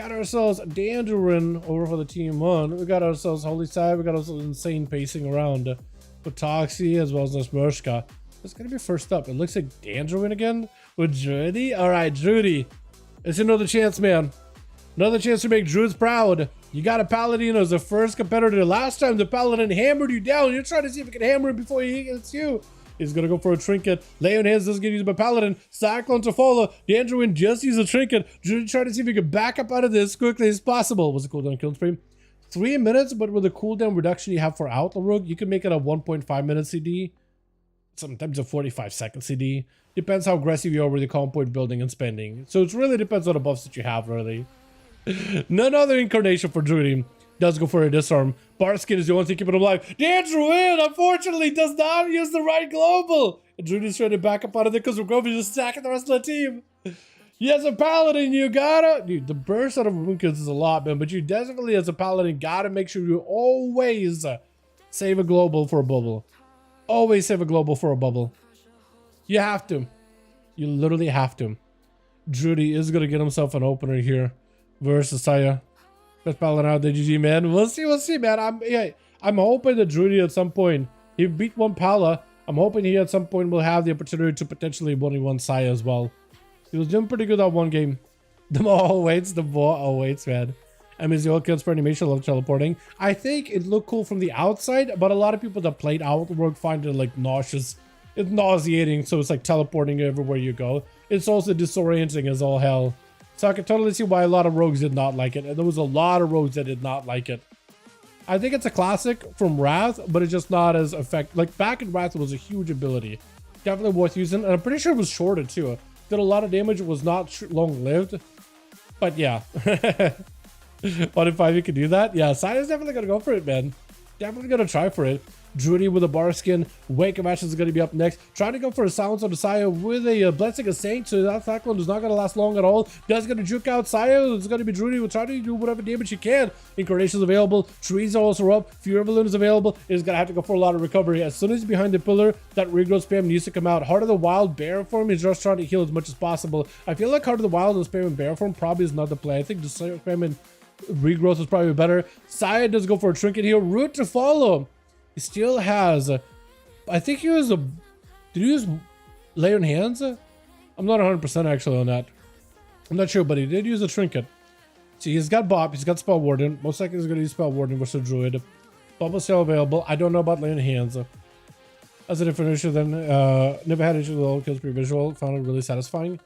Got ourselves Dalaran over for the team 1. We got ourselves Holy Side. We got ourselves Insane pacing around with Toxie as well as Nesmershka. It's going to be first up. It looks like Dalaran again with Druidy. All right, Druidy. It's another chance, man. Another chance to make Druids proud. You got a Paladin as the first competitor. Last time the Paladin hammered you down. You're trying to see if he can hammer him before he hits you. He's going to go for a trinket. Lay on hands doesn't get used by Paladin. Cyclone to follow. Dalaran just used a trinket. Druid trying to see if he can back up out of this as quickly as possible. What's the cooldown kill stream? 3 minutes, but with the cooldown reduction you have for Outlaw Rogue, you can make it a 1.5 minute CD. Sometimes a 45-second CD. Depends how aggressive you are with the comp point building and spending. So it really depends on the buffs that you have, really. None other incarnation for Druid does go for a disarm. Barskin is the only thing keeping him alive. Druid, unfortunately, does not use the right global. And Druid is trying to back up out of there because Grove is just stacking the rest of the team. Yes, a Paladin, you gotta... Dude, the burst out of Rune Kills is a lot, man. But you definitely, as a Paladin, gotta make sure you always save a global for a bubble. Always save a global for a bubble. You have to. You literally have to. Druid is gonna get himself an opener here versus Saya. Best Paladin out there, GG, man. We'll see, man. I'm hoping that Druid at some point, he beat one Pala. I'm hoping he at some point will have the opportunity to potentially 1v1 Saya as well. He was doing pretty good that one game. The more awaits, man. I mean, the old kills for animation, love teleporting. I think it looked cool from the outside, but a lot of people that played Outwork find it like nauseous. It's nauseating, so it's like teleporting everywhere you go. It's also disorienting as all hell. So I can totally see why a lot of rogues did not like it, and there was a lot of rogues that did not like it. I think it's a classic from Wrath, but it's just not as effective. Like back in Wrath, it was a huge ability. Definitely worth using, and I'm pretty sure it was shorted too. Did a lot of damage, was not long-lived. But yeah. 1 in 5 you can do that? Yeah, Saya's definitely gonna go for it, man. Definitely gonna try for it. Druidy with a bar skin. Wake of Ashes is going to be up next. Trying to go for a silence on the Saya with a Blessing of Saint. So that cyclone is not going to last long at all. Does going to juke out Saya. It's going to be Druidy. We'll try to do whatever damage he can. Incarnation is available. Trees are also up. Fury of Balloon is available. He's going to have to go for a lot of recovery. As soon as he's behind the pillar, that regrowth spam needs to come out. Heart of the Wild Bear form is just trying to heal as much as possible. I feel like Heart of the Wild and spam in bear form probably is not the play. I think the spam in regrowth is probably better. Saya does go for a trinket here. Root to follow. He still has, I think he was did he use Lay on Hands? I'm not 100% actually on that. I'm not sure, but he did use a trinket. See, he's got Bop, he's got Spell Warden. Most likely he's going to use Spell Warden versus Druid. Bubble still available. I don't know about Lay on Hands. As a different issue then, never had issue with all kills pre-visual. Found it really satisfying.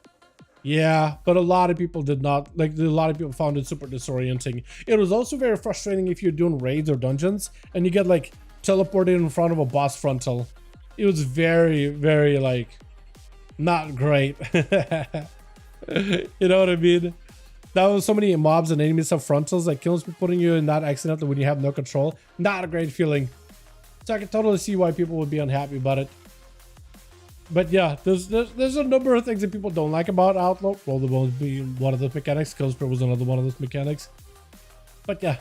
Yeah, but a lot of people did not, like a lot of people found it super disorienting. It was also very frustrating if you're doing raids or dungeons and you get like teleported in front of a boss frontal. It was very, very like not great. You know what I mean? That was so many mobs and enemies have frontals that kills me, putting you in that accident when you have no control. Not a great feeling. So I can totally see why people would be unhappy about it. But yeah, there's a number of things that people don't like about Outlaw. Well, the bones being one of those mechanics. Killspray was another one of those mechanics. But yeah.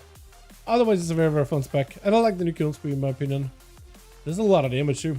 Otherwise, it's a very, very fun spec. And I like the new kill spree in my opinion. There's a lot of damage too.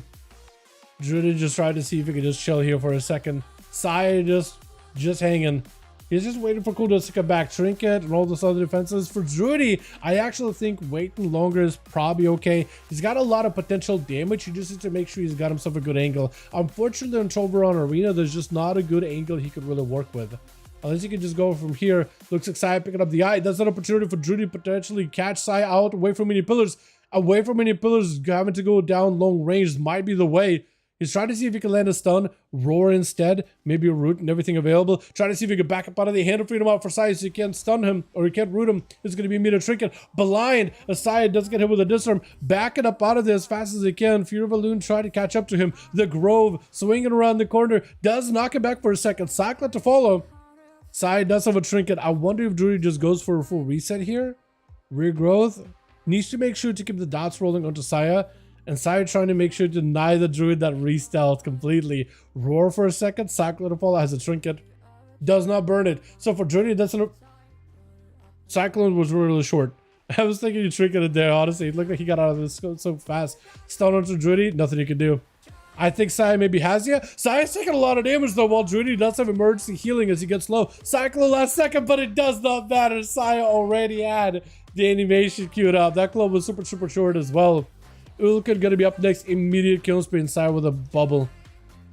Druid just tried to see if he could just chill here for a second. Saya just hanging. He's just waiting for cooldowns to come back. Trinket and all those other defenses. For Druidy, I actually think waiting longer is probably okay. He's got a lot of potential damage. He just needs to make sure he's got himself a good angle. Unfortunately, on Troveron Arena, there's just not a good angle he could really work with. Unless you can just go from here. Looks like Saya picking up the eye. That's an opportunity for Druid to potentially catch Saya out away from many pillars. Away from many pillars, having to go down long range might be the way. He's trying to see if he can land a stun. Roar instead. Maybe a root and everything available. Trying to see if he can back up out of the hand of freedom out for Saya so you can't stun him or you can't root him. It's going to be immediate trinket. Blind. Saya does get hit with a disarm. Backing up out of there as fast as he can. Fury of Balloon trying to catch up to him. The Grove swinging around the corner. Does knock him back for a second. Cyclone to follow. Saya does have a trinket. I wonder if Druid just goes for a full reset here. Regrowth. Needs to make sure to keep the dots rolling onto Saya. And Saya trying to make sure to deny the Druid that re-stealth completely. Roar for a second. Cyclone to follow has a trinket. Does not burn it. So for Druid, that's an... Cyclone was really short. I was thinking you trinketed there, honestly. It looked like he got out of this so fast. Stun onto Druid. Nothing you can do. I think Sai maybe has you. Sai's taking a lot of damage though, while Druidi does have emergency healing as he gets low. Cyclo last second, but it does not matter. Sai already had the animation queued up. That club was super short as well. Ulkin gonna be up next. Immediate kill spree inside with a bubble.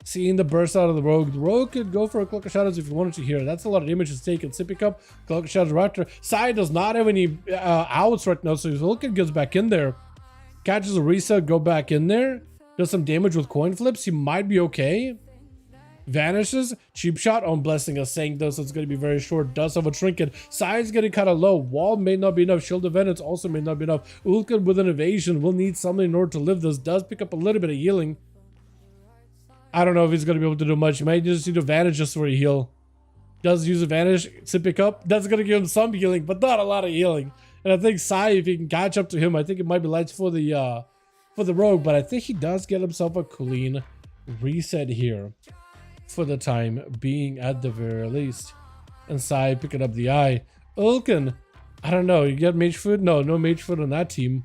Seeing the burst out of the Rogue. The Rogue could go for a Cloak of Shadows if you wanted to here. That's a lot of damage to take. Sippy Cup, Cloak of Shadows Raptor. Sai does not have any outs right now, so if Ulkin gets back in there, catches a reset, go back in there, does some damage with coin flips, he might be okay. Vanishes, cheap shot on Blessing of Sanctus, so it's going to be very short. Does have a trinket. Side's getting kind of low. Wall may not be enough. Shield of Vengeance also may not be enough. Ulkin with an evasion will need something in order to live this. Does pick up a little bit of healing. I don't know if he's going to be able to do much. He might just need advantage just for a heal. Does use advantage to pick up. That's going to give him some healing, but not a lot of healing. And I think Sai, if he can catch up to him, I think it might be lights for the Rogue, but I think he does get himself a clean reset here for the time being at the very least. And Sai picking up the eye. Ulkin, I don't know, you get mage food? No mage food on that team,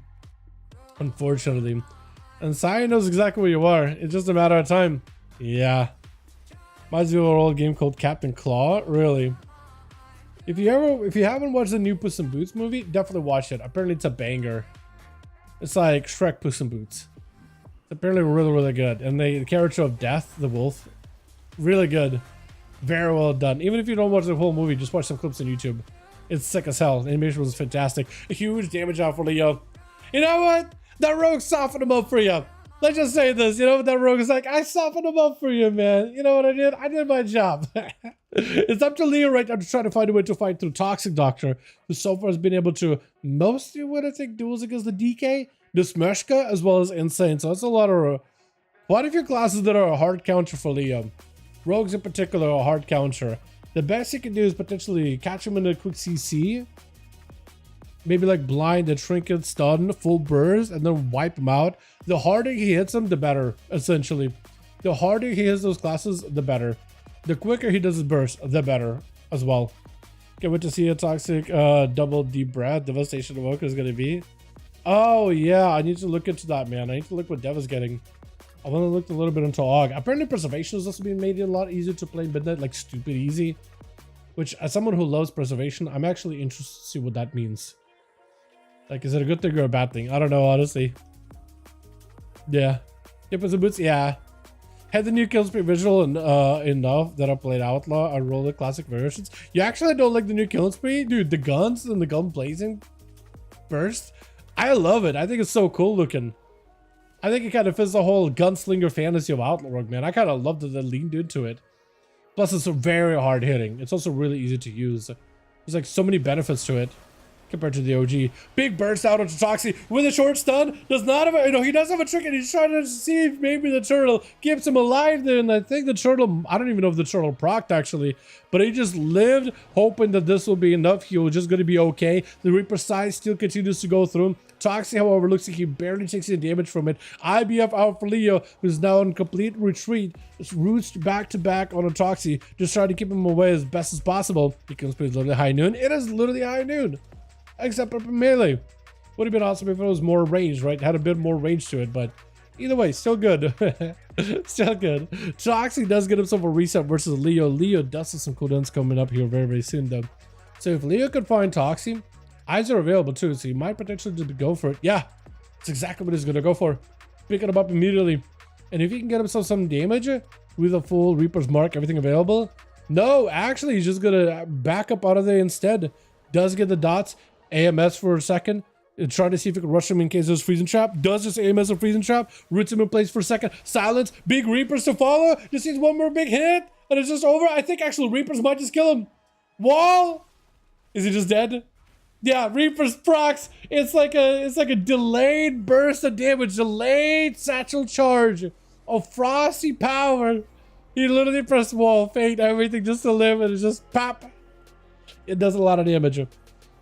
unfortunately. And Sai knows exactly where you are. It's just a matter of time. Yeah. Reminds me of an old game called Captain Claw, really. If you haven't watched the new Puss in Boots movie, definitely watch it. Apparently it's a banger. It's like Shrek Puss in Boots. It's apparently really good. And the character of Death, the wolf, really good. Very well done. Even if you don't watch the whole movie, just watch some clips on YouTube. It's sick as hell. The animation was fantastic. A huge damage out for Leo. You know what? That Rogue softened him up for you. Let's just say this, you know, that Rogue is like, I softened him up for you, man. You know what I did? I did my job. It's up to Leo right now to try to find a way to fight through Toxic Doctor, who so far has been able to mostly win, I think, duels against the DK, the Smeshka, as well as Insane. So that's a lot of, quite a few classes that are a hard counter for Leo. Rogues in particular are a hard counter. The best you can do is potentially catch him in a quick CC, maybe like blind, a trinket, stun, full burst, and then wipe him out. The harder he hits them, the better, essentially. The harder he hits those classes, the better. The quicker he does his burst, the better as well. Can't wait to see a Toxic double deep breath. Devastation Evoker is going to be. Oh, yeah, I need to look into that, man. I need to look what Dev is getting. I want to look a little bit into Og. Apparently, Preservation is also being made a lot easier to play in Midnight, like stupid easy. Which, as someone who loves Preservation, I'm actually interested to see what that means. Like, is it a good thing or a bad thing? I don't know, honestly. Yeah. Yep, it's a boots. Yeah. Had the new Killspree visual enough that I played Outlaw. I roll the classic versions. You actually don't like the new Killspree? Dude, the guns and the gun blazing burst. I love it. I think it's so cool looking. I think it kind of fits the whole gunslinger fantasy of Outlaw, man. I kind of love that they leaned into it. Plus, it's very hard hitting. It's also really easy to use. There's like so many benefits to it compared to the OG. Big burst out onto Toxie with a short stun. Does not have a, you know, he does have a trick, and he's trying to see if maybe the turtle keeps him alive there. And I think the turtle, I don't even know if the turtle procced actually, but he just lived hoping that this will be enough. He was just going to be okay. The Reaper size still continues to go through him. Toxie, however, looks like he barely takes any damage from it. IBF out for Leo, who's now in complete retreat. It's roots back to back on a Toxie, just trying to keep him away as best as possible. He comes play literally high noon. It is literally high noon. Except for melee. Would have been awesome if it was more range, right? Had a bit more range to it, but either way, still good. Still good. Toxie does get himself a reset versus Leo. Leo does have some cooldowns coming up here very soon, though. So if Leo could find Toxie, eyes are available too, so he might potentially just go for it. Yeah, that's exactly what he's gonna go for. Picking him up immediately. And if he can get himself some damage with a full Reaper's Mark, everything available. No, actually, he's just gonna back up out of there instead. Does get the dots. AMS for a second, trying to see if it can rush him in case there's freezing trap. Does just AMS a freezing trap, roots him in place for a second. Silence, big Reapers to follow. Just needs one more big hit, and it's just over. I think actually Reapers might just kill him. Wall, is he just dead? Yeah, Reapers procs. It's like a delayed burst of damage, delayed satchel charge of frosty power. He literally pressed wall, fade everything just to live, and it's just pop. It does a lot of damage.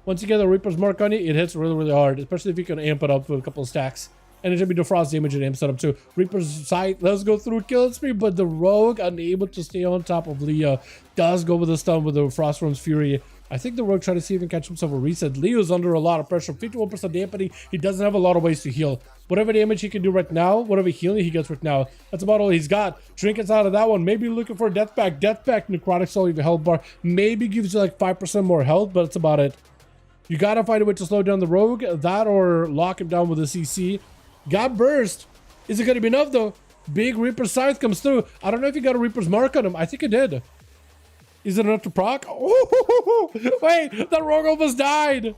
Once you get the Reaper's Mark on you, it hits really hard, especially if you can amp it up with a couple of stacks. And it should be defrost damage and amp setup too. Reaper's sight, let's go through kill spree, but the Rogue, unable to stay on top of Leo, does go with the stun with the Frostworm's Fury. I think the Rogue tried to see if he can catch himself a reset. Leo's under a lot of pressure. 51% dampening. He doesn't have a lot of ways to heal. Whatever damage he can do right now, whatever healing he gets right now, that's about all he's got. Trinkets out of that one. Maybe looking for a death pack. Death pack, necrotic soul, even health bar. Maybe gives you like 5% more health, but that's about it. You gotta find a way to slow down the Rogue. That or lock him down with a CC. Got burst. Is it gonna be enough though? Big Reaper Scythe comes through. I don't know if he got a Reaper's Mark on him. I think it did. Is it enough to proc? Oh, wait, that Rogue almost died.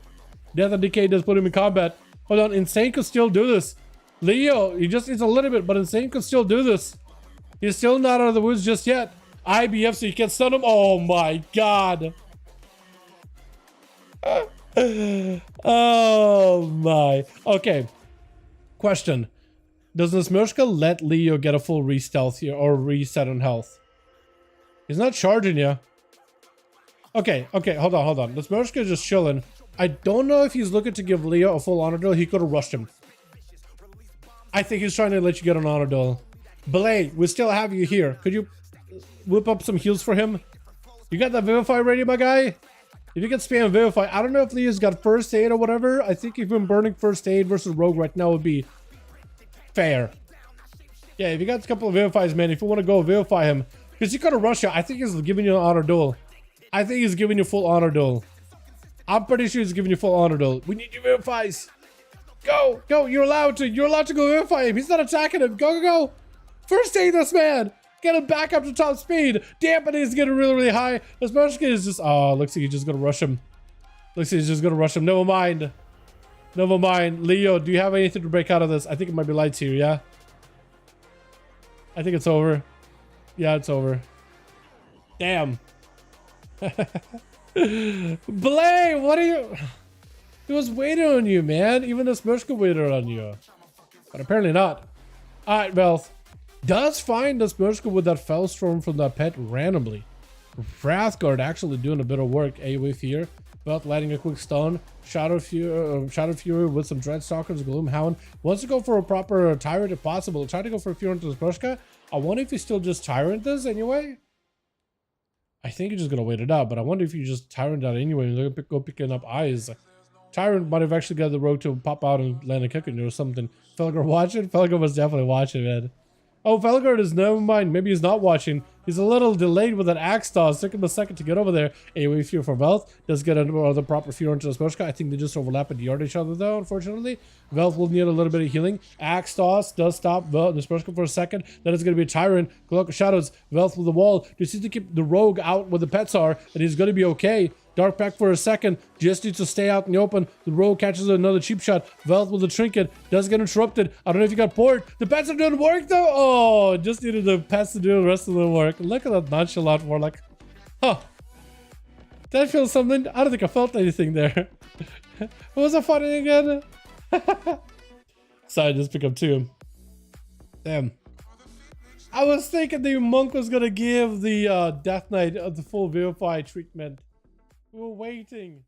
Death and Decay does put him in combat. Hold on, Insane could still do this. Leo, he just needs a little bit, but Insane could still do this. He's still not out of the woods just yet. IBF, so you can stun him. Oh my god. Oh my. Okay. Question. Does Nesmershka let Leo get a full re-stealth here or reset on health? He's not charging you. Okay, hold on. Nesmershka is just chilling. I don't know if he's looking to give Leo a full honor duel. He could have rushed him. I think he's trying to let you get an honor duel. Belay, we still have you here. Could you whip up some heals for him? You got that Vivify ready, my guy? If you can spam Vivify, I don't know if Leo's got first aid or whatever. I think if you're burning first aid versus Rogue right now would be fair. Yeah, if you got a couple of Vivifies, man, if you want to go Vivify him. Because you could have rushed you. I think he's giving you an honor duel. I think he's giving you full honor duel. I'm pretty sure he's giving you full honor duel. We need you Vivifies. Go, go, you're allowed to go Vivify him. He's not attacking him. Go, go, go. First aid this man. Get him back up to top speed. Dampening is getting really, really high. This Mushkin is just, oh, looks like he's just gonna rush him. Looks like he's just gonna rush him. Never mind. Never mind. Leo, do you have anything to break out of this? I think it might be lights here, yeah? I think it's over. Yeah, it's over. Damn. Blay, what are you? He was waiting on you, man. Even this Mushka waited on you. But apparently not. Alright, Velth. Does find this Mushka with that Fellstorm from that pet randomly. Wrathguard actually doing a bit of work. AoE Fear. Velth lighting a quick stun. Shadow Fury with some Dreadstalkers, Gloomhound. Wants to go for a proper Tyrant if possible. Try to go for a Fear into this Mushka. I wonder if he's still just Tyrant this anyway. I think he's just gonna wait it out, but I wonder if you just Tyrant out anyway and go picking up eyes. Tyrant might have actually got the Rogue to pop out and land a kick on you or something. Felgar watching? Felgar was definitely watching, man. Oh, Felgar is, never mind. Maybe he's not watching. He's a little delayed with that axe toss. Took him a second to get over there. AoE Fear for Velth. Does get another proper Fear into the Smoshka. I think they just overlap and yard each other though, unfortunately. Velth will need a little bit of healing. Axe toss does stop Velth and Smoshka for a second. Then it's going to be a Tyrant. Cloak of Shadows. Velth with the wall. Just need to keep the Rogue out where the pets are, and he's going to be okay. Dark Pack for a second, just needs to stay out in the open. The Rogue catches another cheap shot. Velth with a trinket, does get interrupted. I don't know if you got bored. The pets are doing work though. Oh, just needed the pets to do the rest of the work. Look at that nonchalant Warlock. Huh. Did I feel something? I don't think I felt anything there. What was that fighting again? Sorry, just pick up two. Damn. I was thinking the monk was gonna give the Death Knight the full Vivify treatment. We were waiting.